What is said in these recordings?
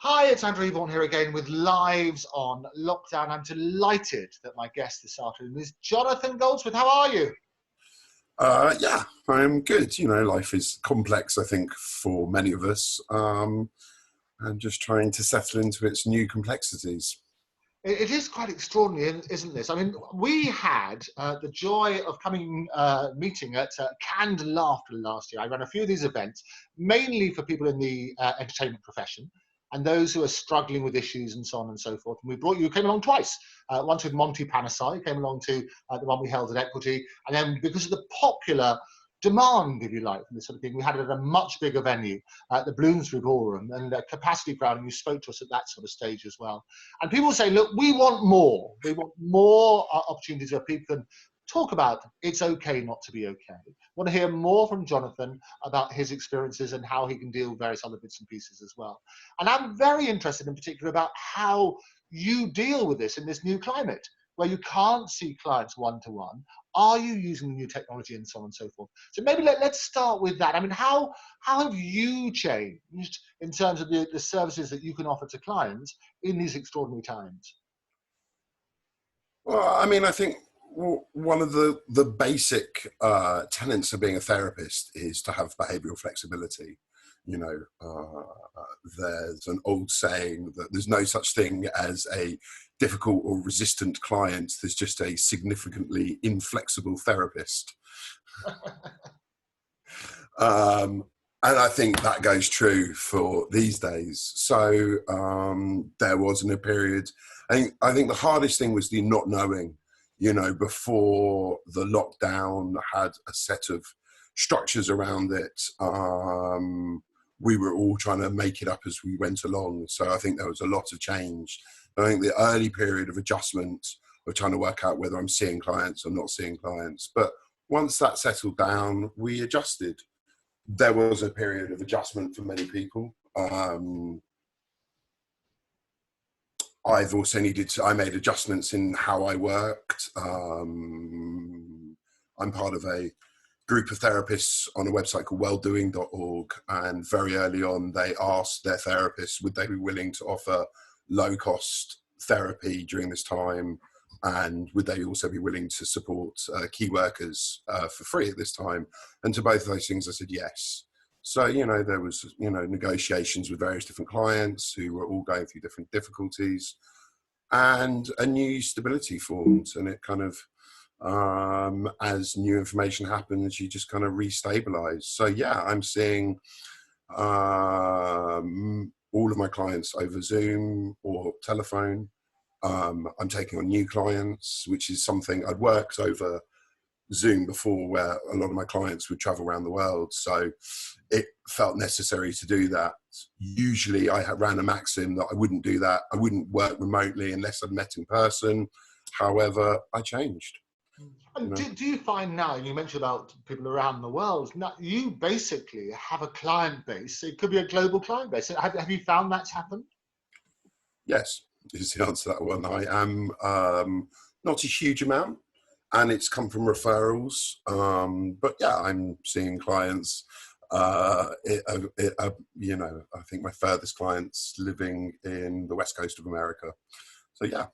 Hi, it's Andrew Eborn here again with Lives on Lockdown. I'm delighted that my guest this afternoon is Jonathan Goldsmith. How are you? Yeah, I'm good. You know, life is complex, I think, for many of us. And just trying to settle into its new complexities. It is quite extraordinary, isn't this? I mean, we had the joy of meeting at Canned Laughter last year. I ran a few of these events, mainly for people in the entertainment profession and those who are struggling with issues and so on and so forth. And you came along twice. Once with Monty Panasai, you came along to the one we held at Equity. And then because of the popular demand, if you like, from this sort of thing, we had it at a much bigger venue, the Bloomsbury Ballroom, and capacity crowd, and you spoke to us at that sort of stage as well. And people say, look, we want more. We want more opportunities where people can talk about it's okay not to be okay. Want to hear more from Jonathan about his experiences and how he can deal with various other bits and pieces as well. And I'm very interested in particular about how you deal with this in this new climate where you can't see clients one-to-one. Are you using new technology and so on and so forth? So maybe let's start with that. I mean, how have you changed in terms of the services that you can offer to clients in these extraordinary times? Well, I mean, I think one of the basic tenets of being a therapist is to have behavioural flexibility. You know, there's an old saying that there's no such thing as a difficult or resistant client. There's just a significantly inflexible therapist. And I think that goes true for these days. So there wasn't a period. I think the hardest thing was the not knowing. You know, before the lockdown had a set of structures around it. We were all trying to make it up as we went along. So I think there was a lot of change. I think the early period of adjustment of trying to work out whether I'm seeing clients or not seeing clients. But once that settled down, we adjusted. There was a period of adjustment for many people. I've also I made adjustments in how I worked. I'm part of a group of therapists on a website called welldoing.org. And very early on, they asked their therapists, would they be willing to offer low cost therapy during this time? And would they also be willing to support key workers for free at this time? And to both of those things, I said yes. So, you know, there was, you know, negotiations with various different clients who were all going through different difficulties, and a new stability formed. And it kind of, as new information happens, you just kind of restabilize. So yeah, I'm seeing all of my clients over Zoom or telephone. I'm taking on new clients, which is something I'd worked over Zoom before, where a lot of my clients would travel around the world. So it felt necessary to do that. Usually I ran a maxim that I wouldn't do that. I wouldn't work remotely unless I'd met in person. However, I changed. And do you find now, you mentioned about people around the world, now you basically have a client base. It could be a global client base. Have you found that's happened? Yes, is the answer to that one. I am not a huge amount, and it's come from referrals. But yeah, I'm seeing clients. You know, I think my furthest client's living in the west coast of America. So yeah,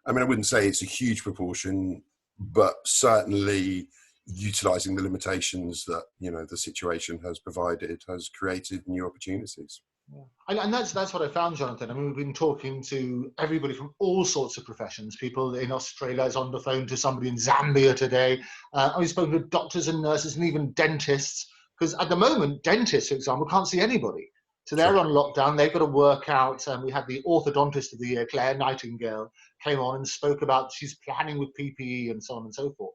I mean, I wouldn't say it's a huge proportion, but certainly utilizing the limitations that, you know, the situation has provided has created new opportunities. Yeah. And that's what I found, Jonathan. I mean, we've been talking to everybody from all sorts of professions. People in Australia, is on the phone to somebody in Zambia today. I've spoken to doctors and nurses and even dentists, because at the moment, dentists, for example, can't see anybody. So they're on lockdown. They've got to work out. We had the orthodontist of the year, Claire Nightingale, came on and spoke about she's planning with PPE and so on and so forth.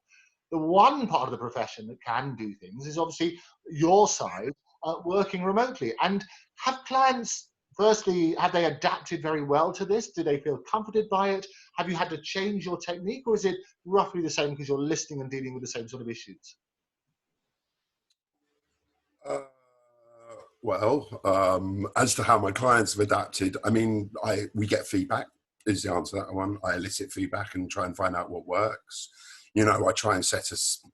The one part of the profession that can do things is obviously your side, working remotely. And have clients, firstly, have they adapted very well to this? Do they feel comforted by it? Have you had to change your technique, or is it roughly the same because you're listening and dealing with the same sort of issues? As to how my clients have adapted, I mean, we get feedback is the answer to that one. I elicit feedback and try and find out what works. You know, I try and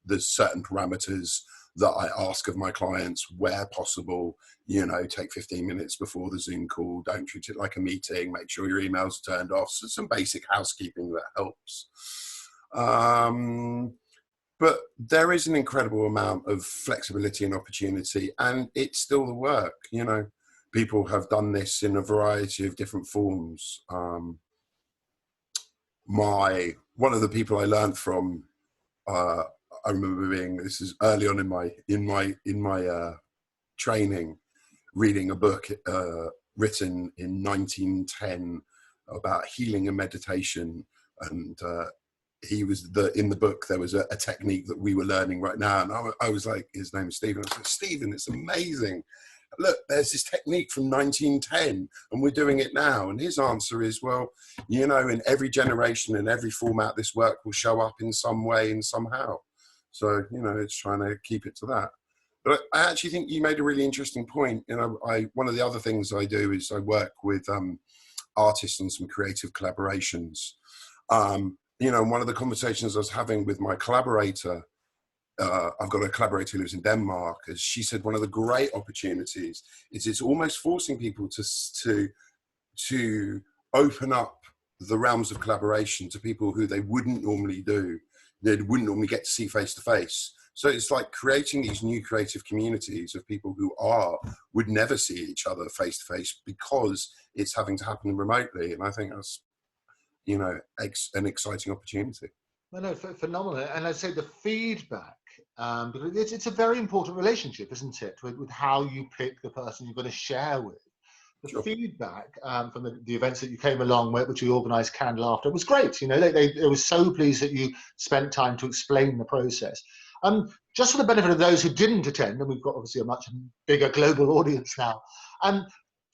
there's certain parameters that I ask of my clients where possible. You know, take 15 minutes before the Zoom call, don't treat it like a meeting, make sure your emails are turned off. So some basic housekeeping that helps. But there is an incredible amount of flexibility and opportunity, and it's still the work. You know, people have done this in a variety of different forms. One of the people I learned from, I remember this is early on in my training, reading a book written in 1910 about healing and meditation, and in the book there was a technique that we were learning right now, and I was like, his name is Stephen. I was like, Stephen, it's amazing. Look, there's this technique from 1910 and we're doing it now. And his answer is, well, you know, in every generation and every format, this work will show up in some way and somehow. So, you know, it's trying to keep it to that. But I actually think you made a really interesting point. You know, one of the other things I do is I work with artists on some creative collaborations. You know, one of the conversations I was having with my collaborator, I've got a collaborator who lives in Denmark, as she said, one of the great opportunities is it's almost forcing people to open up the realms of collaboration to people who they wouldn't normally get to see face to face. So it's like creating these new creative communities of people who would never see each other face to face because it's having to happen remotely. And I think that's, you know, an exciting opportunity. Well, no, phenomenal. And I'd say the feedback, because it's a very important relationship, isn't it, with how you pick the person you're going to share with. The Sure. Feedback from the events that you came along with, which we organised Candle After, was great. You know, they were so pleased that you spent time to explain the process. Just for the benefit of those who didn't attend, and we've got obviously a much bigger global audience now,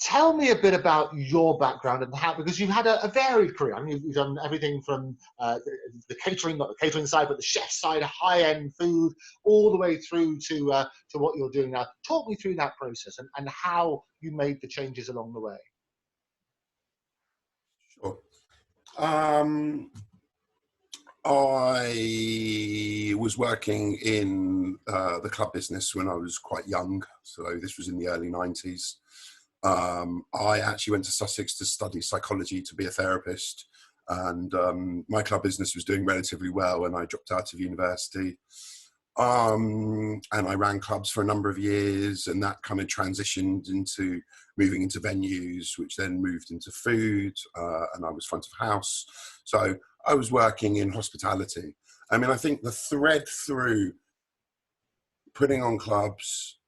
tell me a bit about your background and how, because you've had a varied career. I mean, you've done everything from the catering, not the catering side, but the chef side, high-end food, all the way through to what you're doing now. Talk me through that process and how you made the changes along the way. Sure. I was working in the club business when I was quite young, so this was in the early 90s. I actually went to Sussex to study psychology to be a therapist, and my club business was doing relatively well when I dropped out of university. And I ran clubs for a number of years, and that kind of transitioned into moving into venues, which then moved into food, and I was front of house. So I was working in hospitality. I mean, I think the thread through putting on clubs,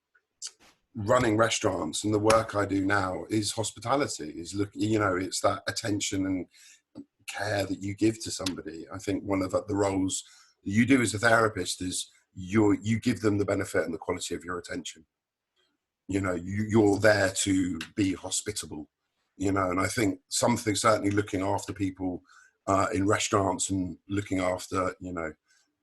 running restaurants, and the work I do now is hospitality, you know, it's that attention and care that you give to somebody. I think one of the roles you do as a therapist is you give them the benefit and the quality of your attention. You know, you're there to be hospitable, you know, and I think something, certainly looking after people in restaurants and looking after, you know,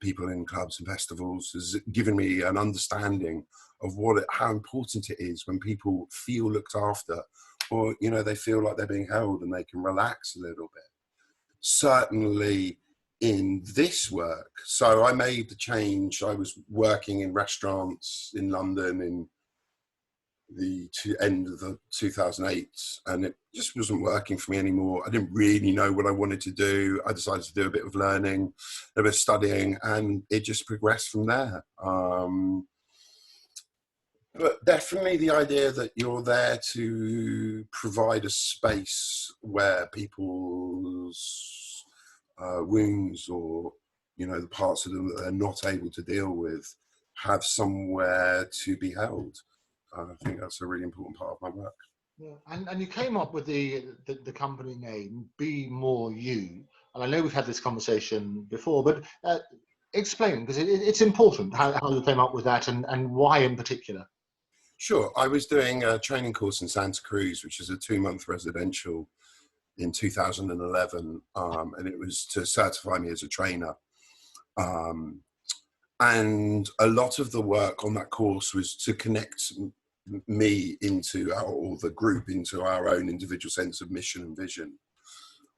people in clubs and festivals has given me an understanding of how important it is when people feel looked after, or, you know, they feel like they're being held and they can relax a little bit. Certainly in this work, so I made the change. I was working in restaurants in London in the end of the 2008, and it just wasn't working for me anymore. I didn't really know what I wanted to do. I decided to do a bit of learning, a bit of studying, and it just progressed from there. But definitely the idea that you're there to provide a space where people's wounds, or, you know, the parts of them that they're not able to deal with, have somewhere to be held. I think that's a really important part of my work. Yeah. And you came up with the company name, Be More You. And I know we've had this conversation before, but explain, because it's important how you came up with that and why in particular. Sure. I was doing a training course in Santa Cruz, which is a 2-month residential in 2011. And it was to certify me as a trainer. And a lot of the work on that course was to connect me or the group into our own individual sense of mission and vision.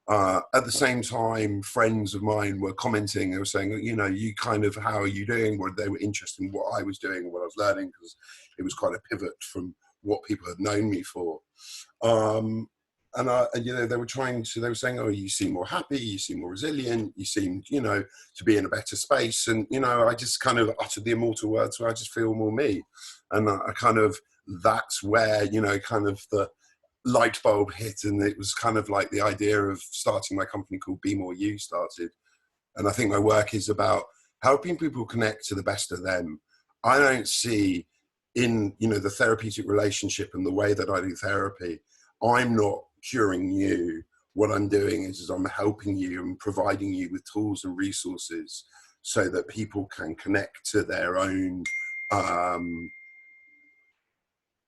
At the same time, friends of mine were commenting. They were saying, you know, you kind of, how are you doing? Well, they were interested in what I was doing and what I was learning, because it was quite a pivot from what people had known me for. And you know, they were saying, oh, you seem more happy, you seem more resilient, you seem, you know, to be in a better space. And, you know, I just kind of uttered the immortal words, so I just feel more me. And I kind of, that's where, you know, kind of the light bulb hit, and it was kind of like the idea of starting my company called Be More You started. And I think my work is about helping people connect to the best of them. I don't see in, you know, the therapeutic relationship and the way that I do therapy, I'm not curing you. What I'm doing is I'm helping you and providing you with tools and resources so that people can connect to their own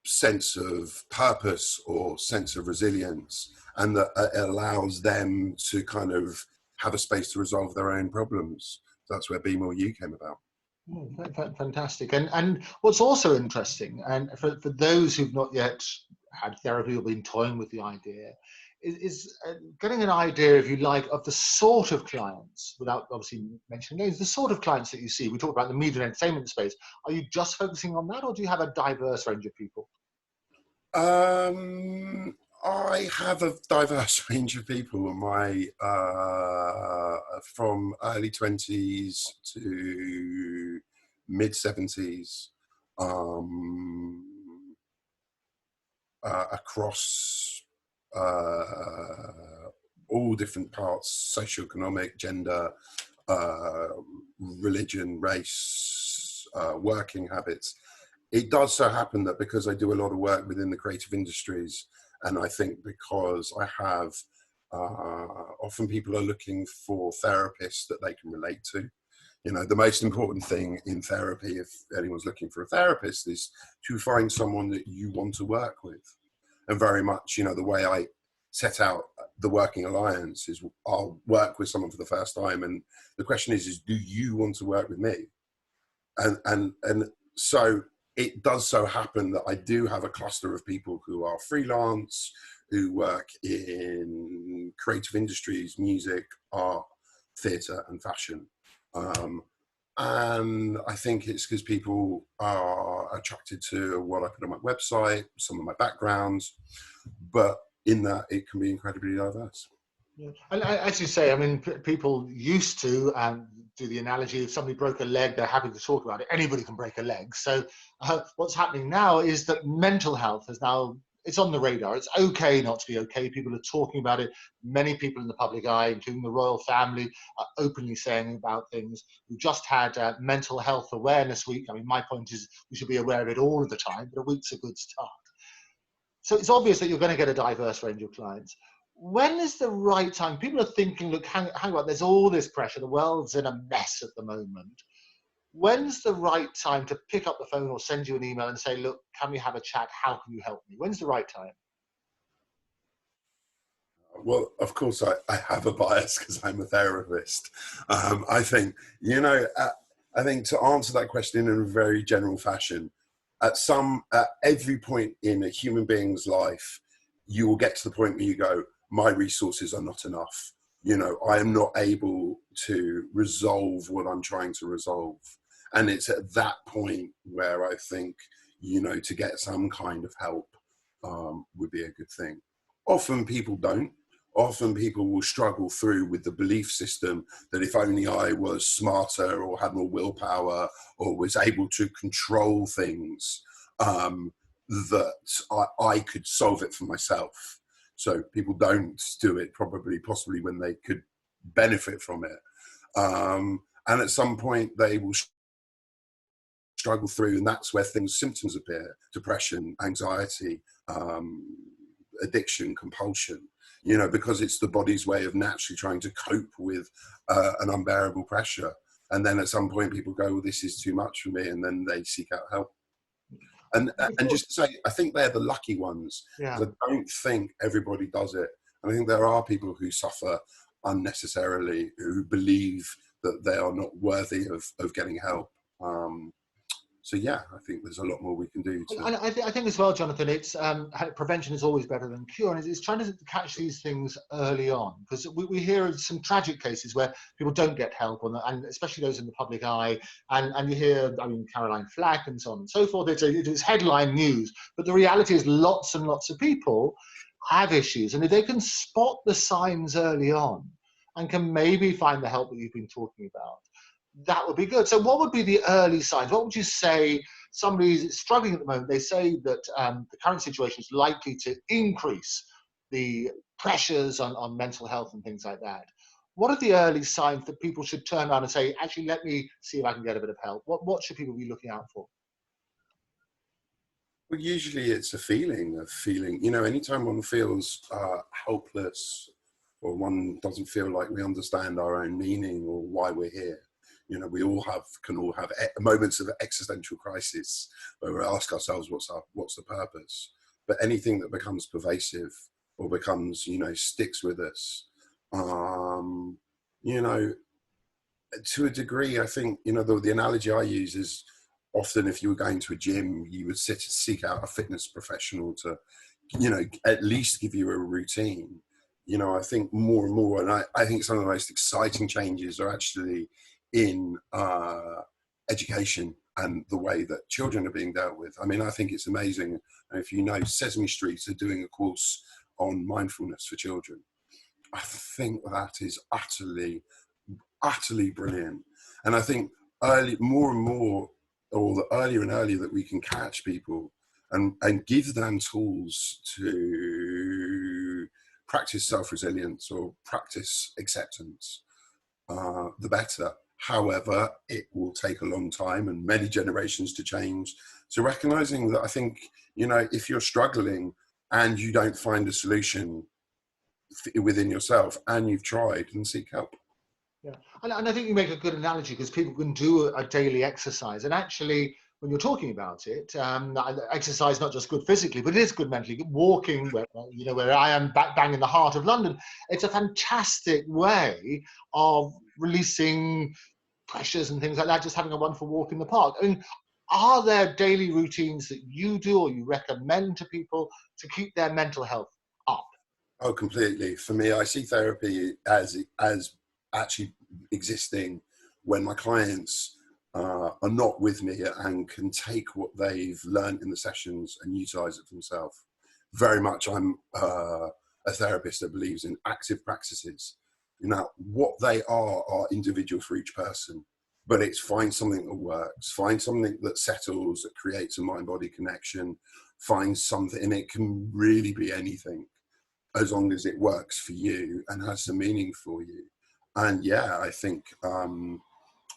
sense of purpose or sense of resilience, and that it allows them to kind of have a space to resolve their own problems. That's where Be More You came about. Oh, fantastic. And what's also interesting, and for those who've not yet had therapy or been toying with the idea, is getting an idea, if you like, of the sort of clients, without obviously mentioning names, the sort of clients that you see. We talked about the media and entertainment space. Are you just focusing on that, or do you have a diverse range of people? I have a diverse range of people in my from early 20s to mid 70s, across all different parts: socioeconomic, gender, religion, race, working habits. It does so happen that because I do a lot of work within the creative industries, and I think because I have, often people are looking for therapists that they can relate to. You know, the most important thing in therapy, if anyone's looking for a therapist, is to find someone that you want to work with. And very much, you know, the way I set out the Working Alliance is I'll work with someone for the first time. And the question is do you want to work with me? And so it does so happen that I do have a cluster of people who are freelance, who work in creative industries, music, art, theatre and fashion. And I think it's because people are attracted to what I put on my website, some of my backgrounds, but in that it can be incredibly diverse. Yeah. And as you say, I mean, people used to do the analogy, if somebody broke a leg, they're happy to talk about it. Anybody can break a leg. So what's happening now is that mental health is now, it's on the radar. It's okay not to be okay. People are talking about it. Many people in the public eye, including the royal family, are openly saying about things. We just had Mental Health Awareness Week. I mean, my point is we should be aware of it all of the time, but a week's a good start. So it's obvious that you're going to get a diverse range of clients. When is the right time? People are thinking, look, hang on, there's all this pressure. The world's in a mess at the moment. When's the right time to pick up the phone or send you an email and say, look, can we have a chat? How can you help me? When's the right time? Well, of course, I have a bias because I'm a therapist. I think, you know, I think to answer that question in a very general fashion, at every point in a human being's life, you will get to the point where you go, my resources are not enough. You know, I am not able to resolve what I'm trying to resolve. And it's at that point where I think, you know, to get some kind of help would be a good thing. Often people don't. Often people will struggle through with the belief system that if only I was smarter or had more willpower or was able to control things, that I could solve it for myself. So people don't do it possibly when they could benefit from it. And at some point they will struggle through, and that's where symptoms appear: depression, anxiety, addiction, compulsion, you know, because it's the body's way of naturally trying to cope with an unbearable pressure. And then at some point people go, well, this is too much for me, and then they seek out help. And just to say, I think they're the lucky ones. Yeah. I don't think everybody does it. And I think there are people who suffer unnecessarily, who believe that they are not worthy of getting help. So yeah, I think there's a lot more we can do to. And I think as well, Jonathan, it's prevention is always better than cure, and it's trying to catch these things early on, because we hear of some tragic cases where people don't get help, and especially those in the public eye, and you hear, I mean, Caroline Flack and so on and so forth. It's headline news, but the reality is lots and lots of people have issues, and if they can spot the signs early on and can maybe find the help that you've been talking about, that would be good. So what would be the early signs? What would you say somebody's struggling at the moment? They say that the current situation is likely to increase the pressures on mental health and things like that. What are the early signs that people should turn around and say, actually, let me see if I can get a bit of help? What should people be looking out for? Well, usually it's a feeling, you know, anytime one feels helpless, or one doesn't feel like we understand our own meaning or why we're here. You know, we can all have moments of existential crisis where we ask ourselves, what's the purpose? But anything that becomes pervasive or becomes, you know, sticks with us, you know, to a degree, I think, you know, the analogy I use is often if you were going to a gym, you would seek out a fitness professional to, you know, at least give you a routine. You know, I think more and more, and I think some of the most exciting changes are actually in education and the way that children are being dealt with. I mean, I think it's amazing. And if you know, Sesame Street are doing a course on mindfulness for children. I think that is utterly, utterly brilliant. And I think more and more, or the earlier and earlier that we can catch people and give them tools to practice self-resilience or practice acceptance, the better. However, it will take a long time and many generations to change. So recognizing that, I think, you know, if you're struggling and you don't find a solution within yourself and you've tried, then seek help. Yeah, and I think you make a good analogy, because people can do a daily exercise, and actually, when you're talking about it, exercise not just good physically, but it is good mentally. Walking, where I am, bang in the heart of London, it's a fantastic way of releasing pressures and things like that. Just having a wonderful walk in the park. I mean, are there daily routines that you do or you recommend to people to keep their mental health up? Oh, completely. For me, I see therapy as actually existing when my clients are not with me and can take what they've learned in the sessions and utilize it for themselves. Very much, I'm a therapist that believes in active practices. You know, what they are individual for each person, but it's find something that works, find something that settles, that creates a mind-body connection, find something, and it can really be anything, as long as it works for you and has some meaning for you. And yeah, I think,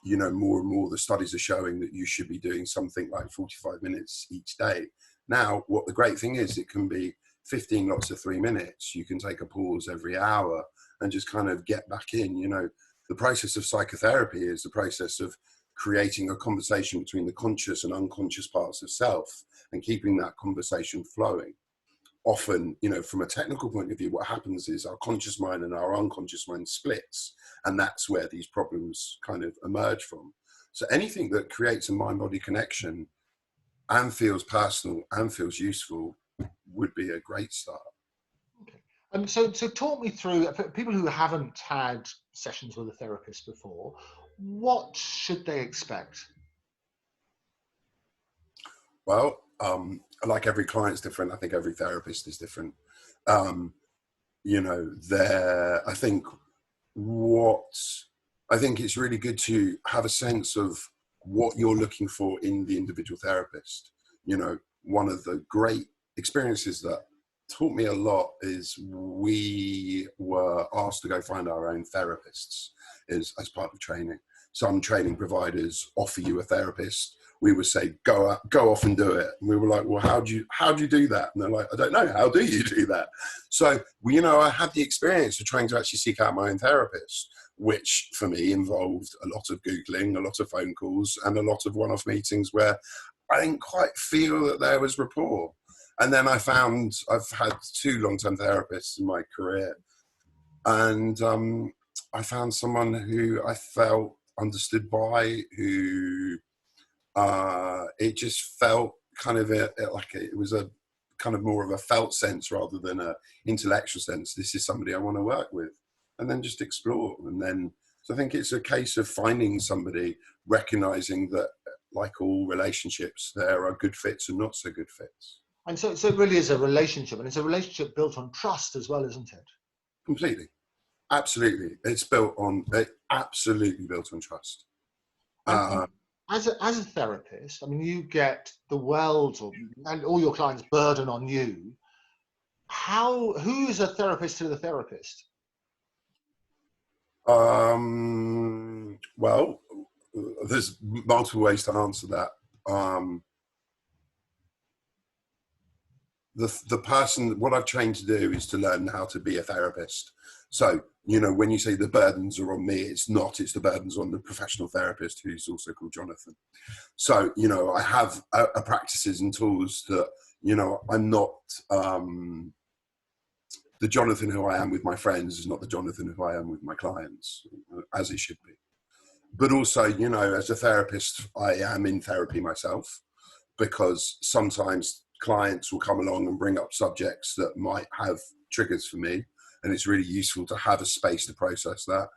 you know, more and more the studies are showing that you should be doing something like 45 minutes each day. Now, what the great thing is, it can be 15 lots of 3 minutes. You can take a pause every hour and just kind of get back in. You know, the process of psychotherapy is the process of creating a conversation between the conscious and unconscious parts of self and keeping that conversation flowing. Often, you know, from a technical point of view, what happens is our conscious mind and our unconscious mind splits, and that's where these problems kind of emerge from. So anything that creates a mind-body connection and feels personal and feels useful would be a great start. Okay. So talk me through, for people who haven't had sessions with a therapist before, what should they expect? Well, like every client's different. I think every therapist is different. You know, I think it's really good to have a sense of what you're looking for in the individual therapist. You know, one of the great experiences that taught me a lot is we were asked to go find our own therapists as part of training. Some training providers offer you a therapist. We would say, go off and do it. And we were like, well, how do you do that? And they're like, I don't know. How do you do that? So, you know, I had the experience of trying to actually seek out my own therapist, which for me involved a lot of Googling, a lot of phone calls, and a lot of one-off meetings where I didn't quite feel that there was rapport. And then I've had 2 long-term therapists in my career. And I found someone who I felt understood by, who It just felt kind of it was a kind of more of a felt sense rather than a intellectual sense. This is somebody I want to work with, and then just explore. And then, so I think it's a case of finding somebody, recognizing that, like all relationships, there are good fits and not so good fits. And so it really is a relationship, and it's a relationship built on trust as well, isn't it? Completely. Absolutely. Absolutely built on trust. And as a therapist, I mean, you get the world and all your clients' burden on you. Who is a therapist to the therapist? Well, there's multiple ways to answer that. The person, what I've trained to do is to learn how to be a therapist. So, you know, when you say the burdens are on me, it's not, it's the burdens on the professional therapist, who's also called Jonathan. So, you know, I have a practices and tools that, you know, I'm not, the Jonathan who I am with my friends is not the Jonathan who I am with my clients, as it should be. But also, you know, as a therapist, I am in therapy myself, because sometimes clients will come along and bring up subjects that might have triggers for me, and it's really useful to have a space to process that.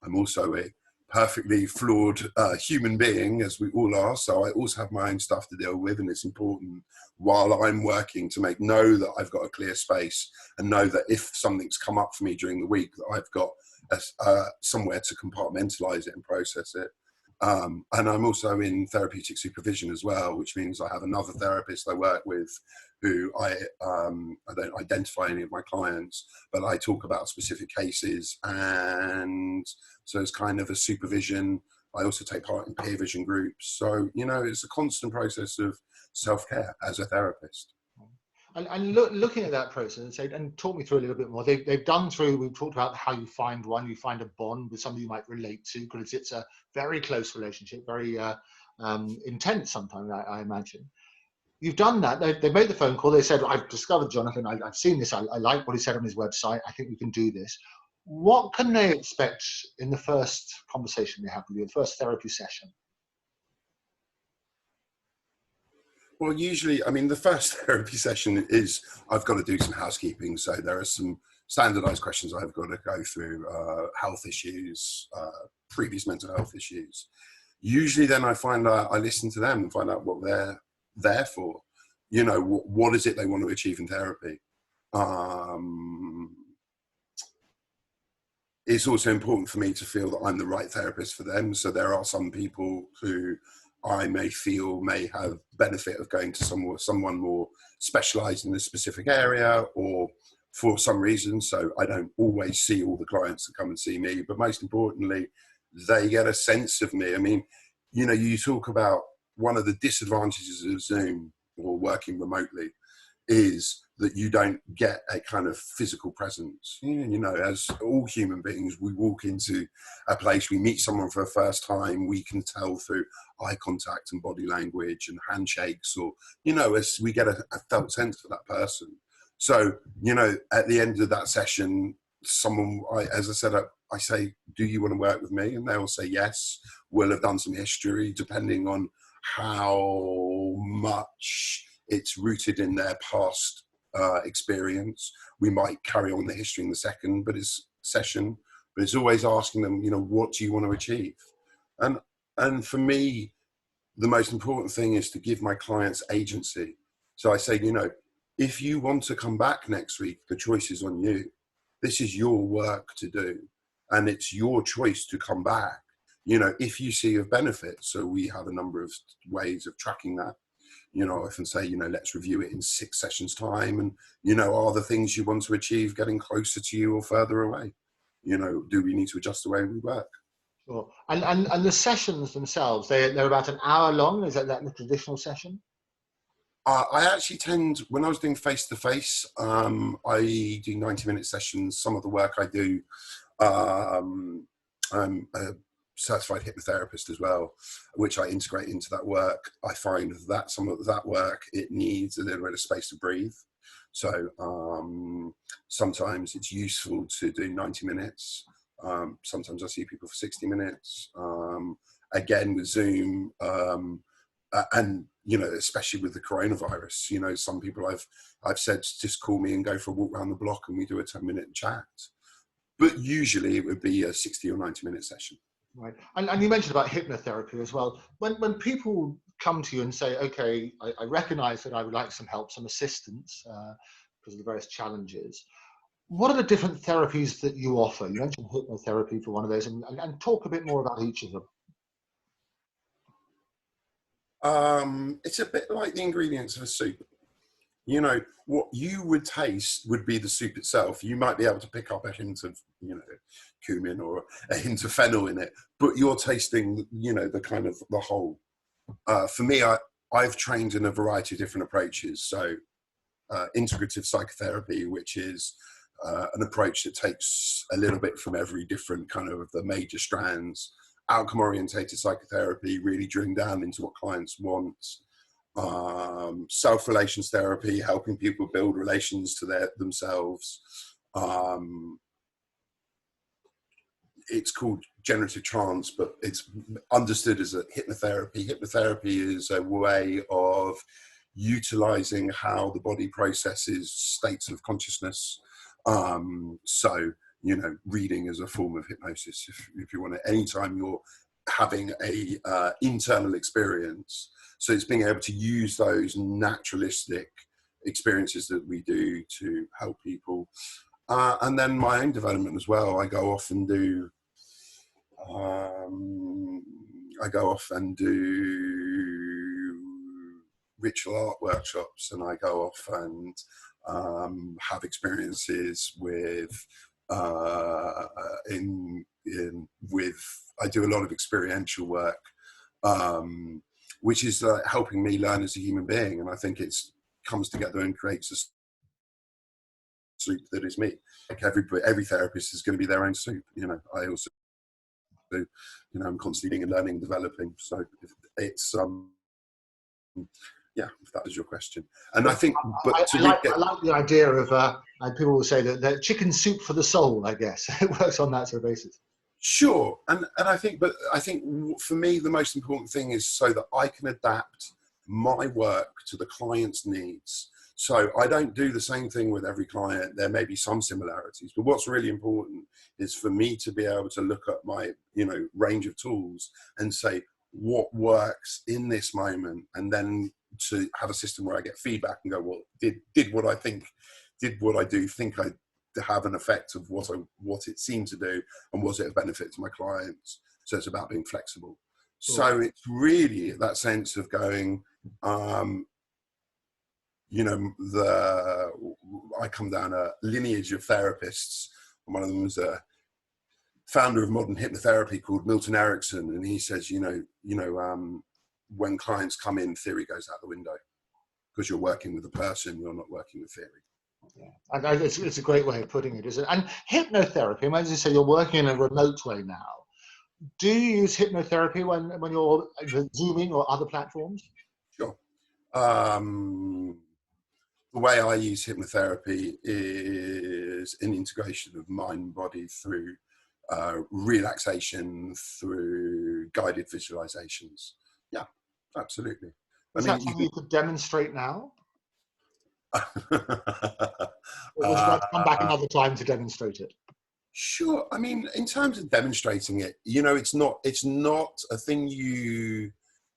I'm also a perfectly flawed human being, as we all are, so I also have my own stuff to deal with, and it's important while I'm working to know that I've got a clear space, and know that if something's come up for me during the week, that I've got somewhere to compartmentalize it and process it. And I'm also in therapeutic supervision as well, which means I have another therapist I work with who I don't identify any of my clients, but I talk about specific cases. And so it's kind of a supervision. I also take part in peer vision groups. So, you know, it's a constant process of self-care as a therapist. And looking at that process and talk me through a little bit more. They've done through, we've talked about how you find a bond with somebody you might relate to, because it's a very close relationship, very intense sometimes, I imagine. You've done that. They made the phone call. They said, I've discovered Jonathan. I've seen this. I like what he said on his website. I think we can do this. What can they expect in the first conversation they have with you, the first therapy session? Well, usually, I mean, the first therapy session is, I've got to do some housekeeping. So there are some standardized questions I've got to go through, health issues, previous mental health issues. Usually then I find out, I listen to them and find out what they're there for. You know, what is it they want to achieve in therapy? It's also important for me to feel that I'm the right therapist for them. So there are some people who I may feel may have benefit of going to someone more specialized in a specific area, or for some reason. So I don't always see all the clients that come and see me, but most importantly, they get a sense of me. I mean, you know, you talk about one of the disadvantages of Zoom or working remotely is that you don't get a kind of physical presence. You know, as all human beings, we walk into a place, we meet someone for the first time, we can tell through eye contact and body language and handshakes, or, you know, as we get a felt sense for that person. So, you know, at the end of that session, as I said, I say, do you want to work with me? And they'll say yes. We'll have done some history, depending on how much it's rooted in their past experience. We might carry on the history in the second session, but it's always asking them, you know, what do you want to achieve? And for me, the most important thing is to give my clients agency. So I say, you know, if you want to come back next week, the choice is on you. This is your work to do, and it's your choice to come back, you know, if you see a benefit. So we have a number of ways of tracking that. You know, I often say, you know, let's review it in 6 sessions time. And, you know, are the things you want to achieve getting closer to you or further away? You know, do we need to adjust the way we work? Sure. And the sessions themselves, they're about an hour long. Is that the traditional session? I actually tend, when I was doing face-to-face, I do 90-minute sessions. Some of the work I do, I'm a certified hypnotherapist as well, which I integrate into that work. I find that some of that work, it needs a little bit of space to breathe. So sometimes it's useful to do 90 minutes. Sometimes I see people for 60 minutes. Again, with Zoom, and you know, especially with the coronavirus, you know, some people I've said just call me and go for a walk around the block and we do a 10-minute chat, but usually it would be a 60 or 90-minute session. Right. And you mentioned about hypnotherapy as well. When people come to you and say, okay, I recognize that I would like some help, some assistance because of the various challenges, what are the different therapies that you offer? You mentioned hypnotherapy for one of those, and talk a bit more about each of them. It's a bit like the ingredients of a soup. You know, what you would taste would be the soup itself. You might be able to pick up a hint of, you know, cumin or a hint of fennel in it, but you're tasting, you know, the kind of the whole. For me, I've trained in a variety of different approaches. So integrative psychotherapy, which is an approach that takes a little bit from every different kind of the major strands. Outcome orientated psychotherapy, really drilling down into what clients want. Self-relations therapy, helping people build relations to themselves. It's called Generative-Change, but it's understood as a hypnotherapy. Hypnotherapy is a way of utilizing how the body processes states of consciousness. So, you know, reading is a form of hypnosis. If you want to, anytime you're having a internal experience. So it's being able to use those naturalistic experiences that we do to help people. And then my own development as well. I go off and do ritual art workshops, and I go off and have experiences with I do a lot of experiential work, which is helping me learn as a human being, and I think it's comes together and creates a soup that is me. Like every therapist is going to be their own soup. You know, I also do, you know, I'm constantly learning and developing. So it's yeah, if that was your question. And I think, but I like the idea of people will say that chicken soup for the soul, I guess. It works on that sort of basis. Sure. And I think for me, the most important thing is so that I can adapt my work to the client's needs. So I don't do the same thing with every client. There may be some similarities, but what's really important is for me to be able to look at my, you know, range of tools and say what works in this moment, and then to have a system where I get feedback and go, well, did what I do think I to have an effect of what it seemed to do, and was it a benefit to my clients? So it's about being flexible. Cool. So it's really that sense of going, you know, I come down a lineage of therapists, and one of them was a founder of modern hypnotherapy called Milton Erickson, and he says, you know, when clients come in, theory goes out the window because you're working with a person, you're not working with theory. Yeah, and it's a great way of putting it, isn't it? And hypnotherapy, as you say, you're working in a remote way now. Do you use hypnotherapy when you're Zooming or other platforms? Sure. The way I use hypnotherapy is an integration of mind and body through relaxation, through guided visualizations. Yeah, absolutely. Is that something you could demonstrate now? Or would you like to come back another time to demonstrate it? Sure. I mean, in terms of demonstrating it, you know, it's not a thing you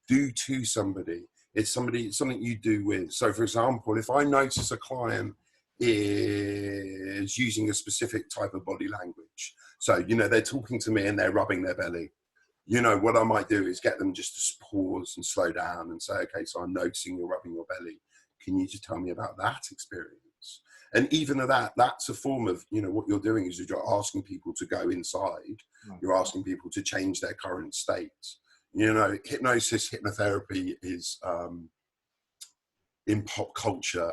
do to somebody. It's something you do with. So, for example, if I notice a client is using a specific type of body language, so, you know, they're talking to me and they're rubbing their belly, you know, what I might do is get them just to pause and slow down and say, okay, so I'm noticing you're rubbing your belly. Can you just tell me about that experience? And even that's a form of, you know, what you're doing is you're asking people to go inside. You're asking people to change their current state. You know, hypnotherapy is, in pop culture,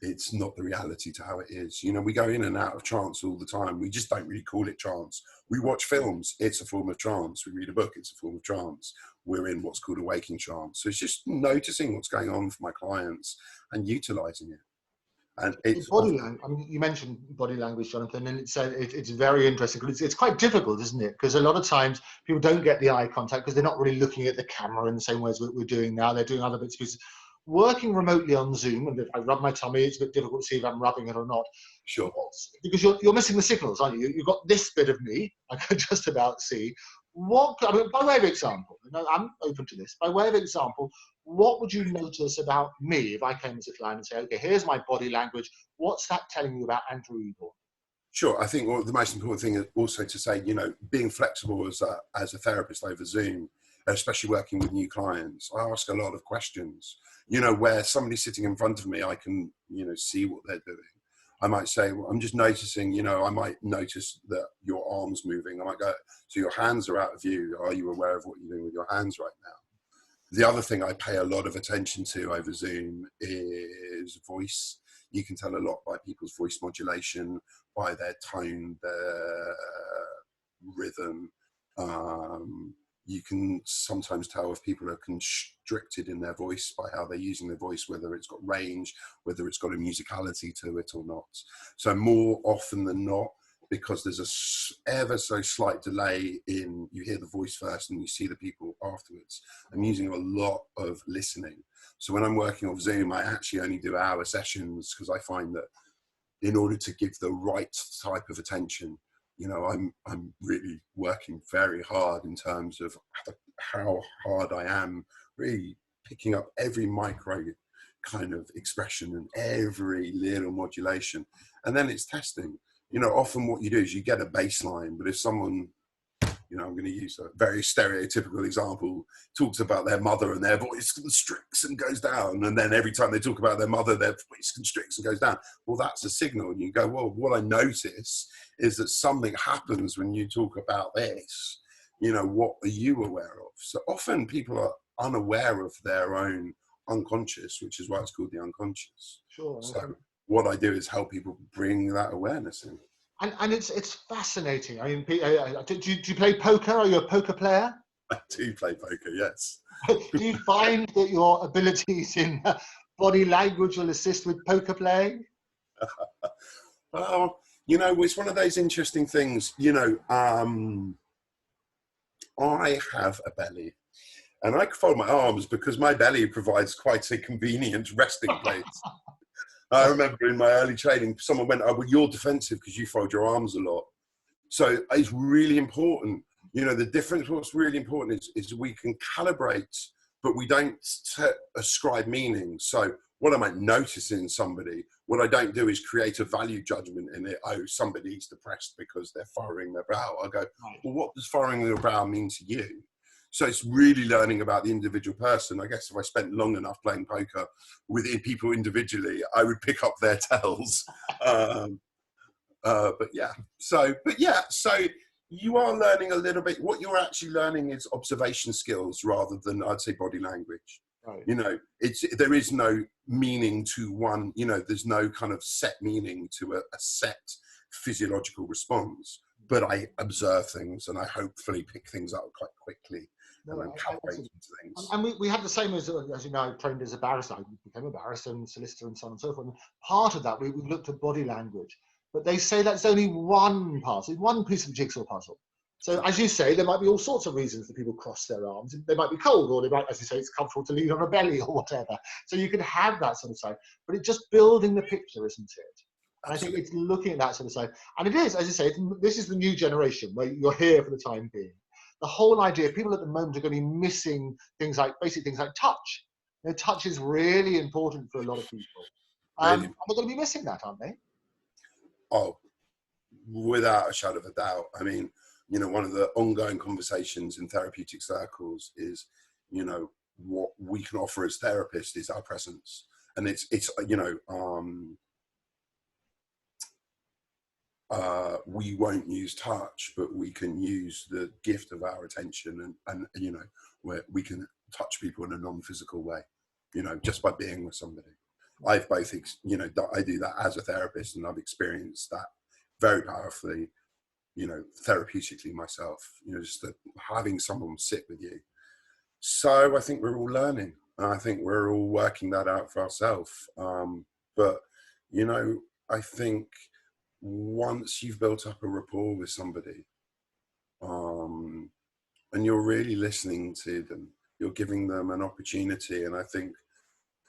it's not the reality to how it is. You know, we go in and out of trance all the time. We just don't really call it trance. We watch films, it's a form of trance. We read a book, it's a form of trance. We're in what's called a waking trance. So it's just noticing what's going on for my clients and utilizing it. And it's Body language. I mean, you mentioned body language, Jonathan, and it's very interesting because it's quite difficult, isn't it? Because a lot of times people don't get the eye contact because they're not really looking at the camera in the same way as we're doing now. They're doing other bits and pieces. Working remotely on Zoom, and if I rub my tummy, it's a bit difficult to see if I'm rubbing it or not. sure. Because you're missing the signals, aren't you? You've got this bit of me I can just about see. I mean, by way of example, I'm open to this. By way of example, what would you notice about me if I came as a client and say, okay, here's my body language. What's that telling you about Andrew Eborn? Sure. I think the most important thing is also to say, being flexible as a therapist over Zoom, especially working with new clients, I ask a lot of questions, where somebody's sitting in front of me, I can, see what they're doing. I might say, well, I'm just noticing, I might notice that your arm's moving. I might go, so your hands are out of view. Are you aware of what you're doing with your hands right now? The other thing I pay a lot of attention to over Zoom is voice. You can tell a lot by people's voice modulation, by their tone, their rhythm. You can sometimes tell if people are constricted in their voice by how they're using their voice, whether it's got range, whether it's got a musicality to it or not. So more often than not, because there's a ever so slight delay in, you hear the voice first and you see the people afterwards. I'm using a lot of listening. So when I'm working off Zoom, I actually only do hour sessions because I find that in order to give the right type of attention, I'm really working very hard in terms of how hard I am really picking up every micro kind of expression and every little modulation. And then it's testing. Often what you do is you get a baseline, but if someone, I'm going to use a very stereotypical example, talks about their mother and their voice constricts and goes down. And then every time they talk about their mother, their voice constricts and goes down. Well, that's a signal. And you go, well, what I notice is that something happens when you talk about this. What are you aware of? So often people are unaware of their own unconscious, which is why it's called the unconscious. Sure. So what I do is help people bring that awareness in. And it's fascinating. I mean, do you play poker? Are you a poker player? I do play poker, yes. Do you find that your abilities in body language will assist with poker playing? Well, it's one of those interesting things. I have a belly, and I can fold my arms because my belly provides quite a convenient resting place. I remember in my early training, someone went, oh, well, you're defensive because you fold your arms a lot. So it's really important. The difference, what's really important is we can calibrate, but we don't ascribe meaning. So what I might notice in somebody, what I don't do is create a value judgment in it. Oh, somebody's depressed because they're furrowing their brow. I go, well, what does furrowing their brow mean to you? So it's really learning about the individual person. I guess if I spent long enough playing poker with people individually, I would pick up their tells. So you are learning a little bit. What you're actually learning is observation skills rather than, I'd say, body language. Right. There is no meaning to one, there's no kind of set meaning to a set physiological response. But I observe things and I hopefully pick things up quite quickly. And then calibrate into things. And we had the same as you know, I trained as a barrister. I became a barrister and solicitor and so on and so forth. And part of that, we looked at body language. But they say that's only one part, one piece of the jigsaw puzzle. So as you say, there might be all sorts of reasons that people cross their arms. They might be cold, or they might, as you say, it's comfortable to lean on a belly or whatever. So you can have that sort of side. But it's just building the picture, isn't it? And I think it's looking at that sort of side. And it is, as you say, this is the new generation where you're here for the time being. The whole idea, people at the moment are going to be missing things like, basic things like touch. Touch is really important for a lot of people. Really? And they're going to be missing that, aren't they? Oh, without a shadow of a doubt. I mean, one of the ongoing conversations in therapeutic circles is, what we can offer as therapists is our presence. And we won't use touch, but we can use the gift of our attention and where we can touch people in a non-physical way, just by being with somebody. I've both, I do that as a therapist, and I've experienced that very powerfully, therapeutically myself, just having someone sit with you. So I think we're all learning, and I think we're all working that out for ourselves. But You know, I think once you've built up a rapport with somebody, and you're really listening to them, you're giving them an opportunity. And I think,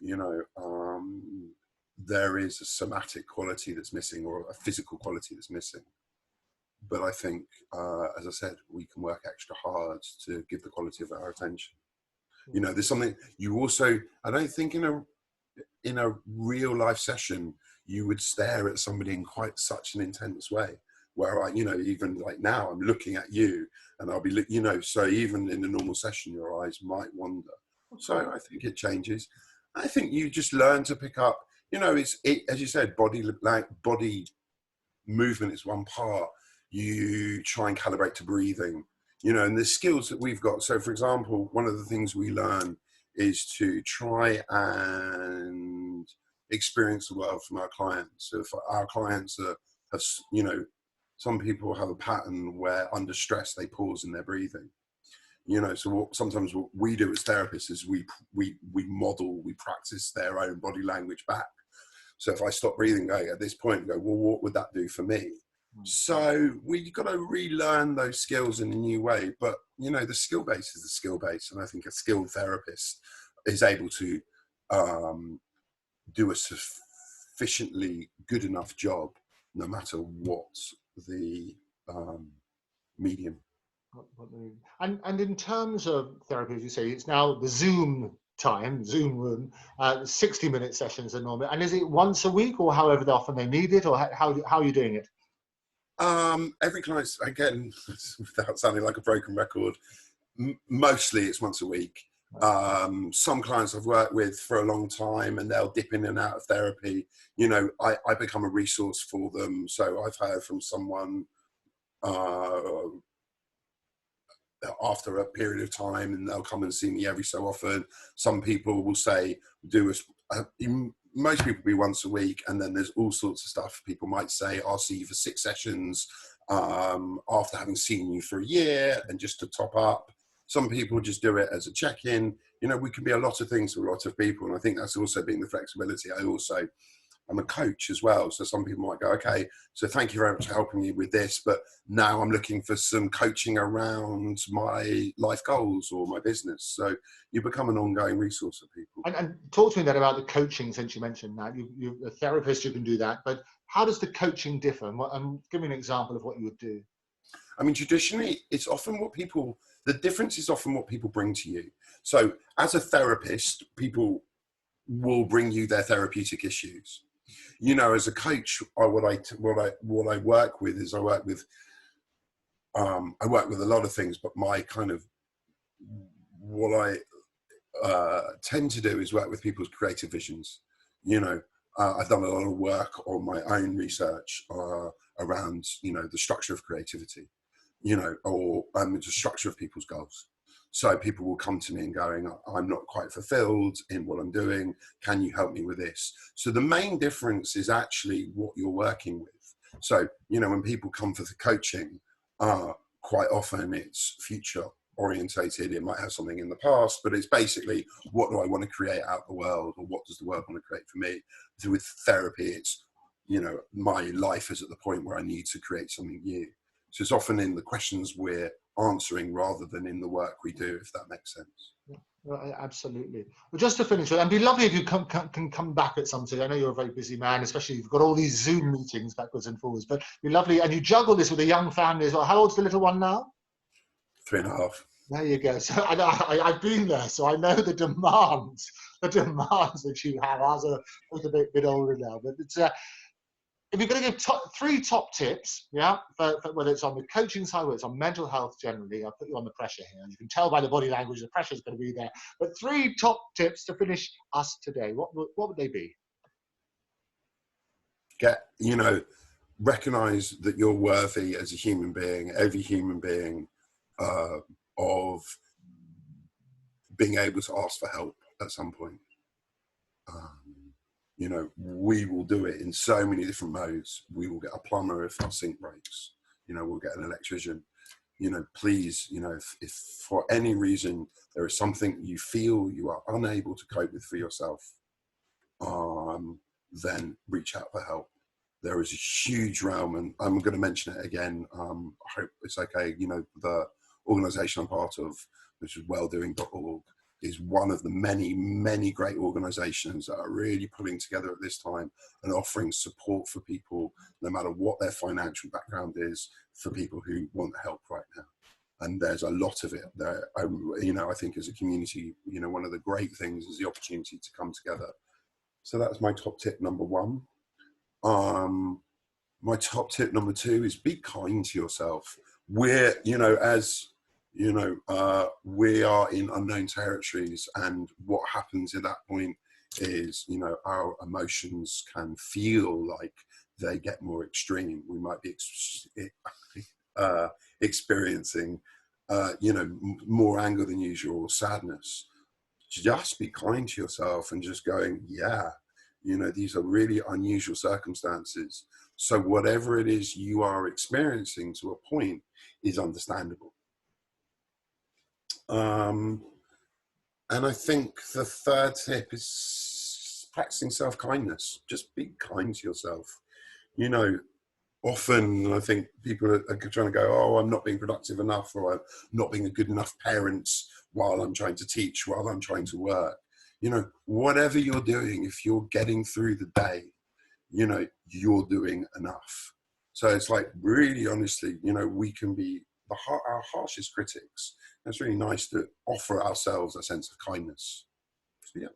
you know, there is a somatic quality that's missing, or a physical quality that's missing. But I think, as I said, we can work extra hard to give the quality of our attention. You know, there's something you also, I don't think in a real life session, you would stare at somebody in quite such an intense way, where I, you know, even like now I'm looking at you and I'll be, you know, so even in a normal session, your eyes might wander. So I think it changes. I think you just learn to pick up, you know, as you said, body movement is one part. You try and calibrate to breathing, you know, and the skills that we've got. So for example, one of the things we learn is to try and experience the world from our clients. So if our clients have, you know, some people have a pattern where under stress they pause in their breathing. You know, so sometimes what we do as therapists is we practice their own body language back. So if I stop breathing, going at this point, go, well, what would that do for me? So we've got to relearn those skills in a new way. But, you know, the skill base is the skill base. And I think a skilled therapist is able to do a sufficiently good enough job, no matter what the medium. And in terms of therapy, as you say, it's now the Zoom room, 60-minute sessions are normal. And is it once a week, or however often they need it, or how are you doing it? Every client, again, without sounding like a broken record, mostly it's once a week. Some clients I've worked with for a long time, and they'll dip in and out of therapy. You know, I become a resource for them. So I've heard from someone after a period of time, and they'll come and see me every so often. Some people will say, most people be once a week, and then there's all sorts of stuff. People might say, I'll see you for 6 sessions after having seen you for a year, and just to top up. Some people just do it as a check-in. You know, we can be a lot of things to a lot of people, and I think that's also being the flexibility. I'm a coach as well. So some people might go, okay, so thank you very much for helping me with this, but now I'm looking for some coaching around my life goals or my business. So you become an ongoing resource for people. And talk to me then about the coaching, since you mentioned that. You're a therapist, you can do that, but how does the coaching differ? And give me an example of what you would do. I mean, traditionally, it's often the difference is often what people bring to you. So as a therapist, people will bring you their therapeutic issues. You know, as a coach, what I work with is I work with a lot of things, but my kind of what I tend to do is work with people's creative visions. You know, I've done a lot of work on my own research around, you know, the structure of creativity, you know, or the structure of people's goals. So people will come to me and going, I'm not quite fulfilled in what I'm doing. Can you help me with this? So the main difference is actually what you're working with. So, you know, when people come for the coaching, quite often it's future orientated. It might have something in the past, but it's basically, what do I want to create out the world, or what does the world want to create for me? So with therapy, it's, you know, my life is at the point where I need to create something new. So it's often in the questions we're answering rather than in the work we do, if that makes sense. Yeah, well, absolutely. Well, just to finish, and it'd be lovely if you can come back at some stage. I know you're a very busy man, especially you've got all these Zoom meetings backwards and forwards, but it'd be lovely. And you juggle this with a young family as well. How old's the little one now? 3.5. There you go. So I've been there, so I know the demands that you have. I was a bit older now, but it's if you're going to give 3 top tips, yeah, for whether it's on the coaching side, whether it's on mental health generally, I'll put you on the pressure here. You can tell by the body language the pressure is going to be there. But 3 top tips to finish us today. What would they be? You know, recognize that you're worthy as a human being, every human being, of being able to ask for help at some point. You know, we will do it in so many different modes. We will get a plumber if our sink breaks. You know, we'll get an electrician. You know, please, you know, if for any reason there is something you feel you are unable to cope with for yourself, then reach out for help. There is a huge realm, and I'm going to mention it again. I hope it's okay. You know, the organisation I'm part of, which is welldoing.org, is one of the many, many great organisations that are really pulling together at this time and offering support for people, no matter what their financial background is, for people who want help right now. And there's a lot of it there. You know, I think as a community, you know, one of the great things is the opportunity to come together. So that's my top tip number one. My top tip number two is be kind to yourself. We're, you know, as you know, we are in unknown territories, and what happens at that point is, you know, our emotions can feel like they get more extreme. We might be experiencing, you know, more anger than usual, or sadness. Just be kind to yourself and just going, yeah, you know, these are really unusual circumstances. So whatever it is you are experiencing to a point is understandable. And I think the third tip is practicing self-kindness. Just be kind to yourself. You know, often I think people are trying to go, oh, I'm not being productive enough, or I'm not being a good enough parent while I'm trying to teach, while I'm trying to work. You know, whatever you're doing, if you're getting through the day, you know, you're doing enough. So it's like, really honestly, you know, we can be our harshest critics. It's really nice to offer ourselves a sense of kindness. So, yeah.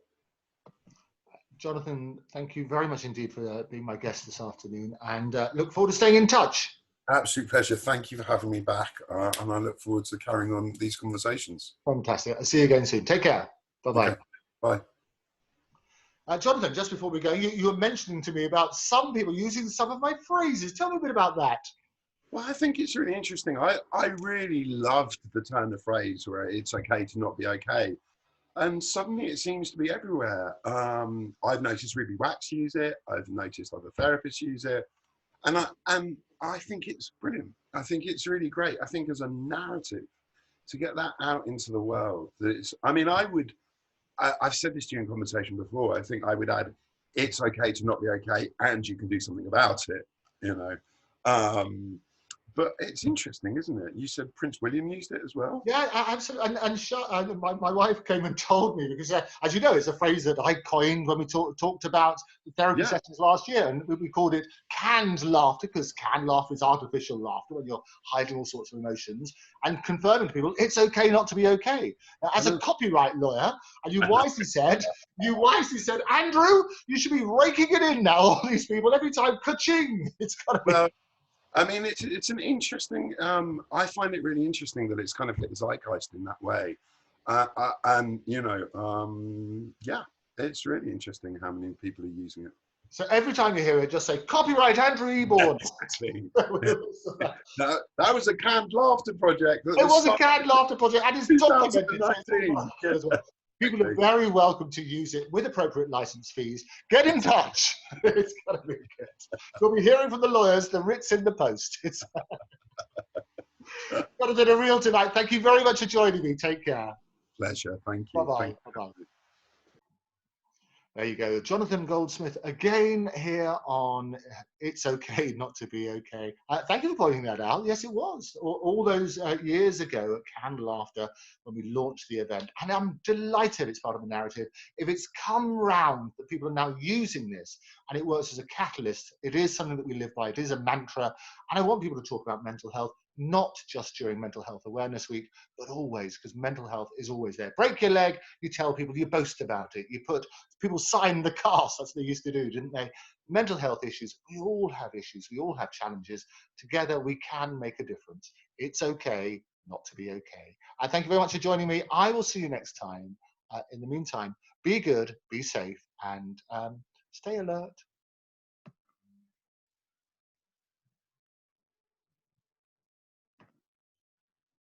Jonathan, thank you very much indeed for being my guest this afternoon, and look forward to staying in touch. Absolute pleasure. Thank you for having me back, and I look forward to carrying on these conversations. Fantastic. I'll see you again soon. Take care. Bye-bye. Okay. Bye. Jonathan, just before we go, you were mentioning to me about some people using some of my phrases. Tell me a bit about that. Well, I think it's really interesting. I really loved the turn of phrase where it's okay to not be okay. And suddenly it seems to be everywhere. I've noticed Ruby Wax use it. I've noticed other therapists use it. And I think it's brilliant. I think it's really great. I think as a narrative, to get that out into the world, I've said this during conversation before. I think I would add, it's okay to not be okay, and you can do something about it, you know. But it's interesting, isn't it? You said Prince William used it as well? Yeah, absolutely. And my wife came and told me, because as you know, it's a phrase that I coined when we talked about the therapy sessions last year, and we called it canned laughter, because canned laughter is artificial laughter when you're hiding all sorts of emotions, and confirming to people it's okay not to be okay. Now, as a copyright lawyer, and you wisely said, Andrew, you should be raking it in now, all these people, every time, ka-ching, it's got to be. Well, I mean, it's an interesting, I find it really interesting that it's kind of hit the zeitgeist in that way. And, you know, yeah, it's really interesting how many people are using it. So every time you hear it, just say, copyright Andrew Eborn. Exactly. That was a canned laughter project. It was a canned laughter project, and it's documented. Yeah. People are very welcome to use it with appropriate license fees. Get in touch. It's got to be good. You'll be hearing from the lawyers, the writ's in the post. It's got to be a real tonight. Thank you very much for joining me. Take care. Pleasure. Thank you. Bye-bye. Bye-bye. There you go. Jonathan Goldsmith again here on It's Okay Not to Be Okay. Thank you for pointing that out. Yes, it was. All those years ago at Canned Laughter when we launched the event. And I'm delighted it's part of the narrative. If it's come round that people are now using this and it works as a catalyst, it is something that we live by. It is a mantra. And I want people to talk about mental health, not just during Mental Health Awareness Week, but always, because mental health is always there. Break your leg, you tell people, you boast about it. People sign the cast, that's what they used to do, didn't they? Mental health issues, we all have issues, we all have challenges. Together, we can make a difference. It's okay not to be okay. Thank you very much for joining me. I will see you next time. In the meantime, be good, be safe, and stay alert.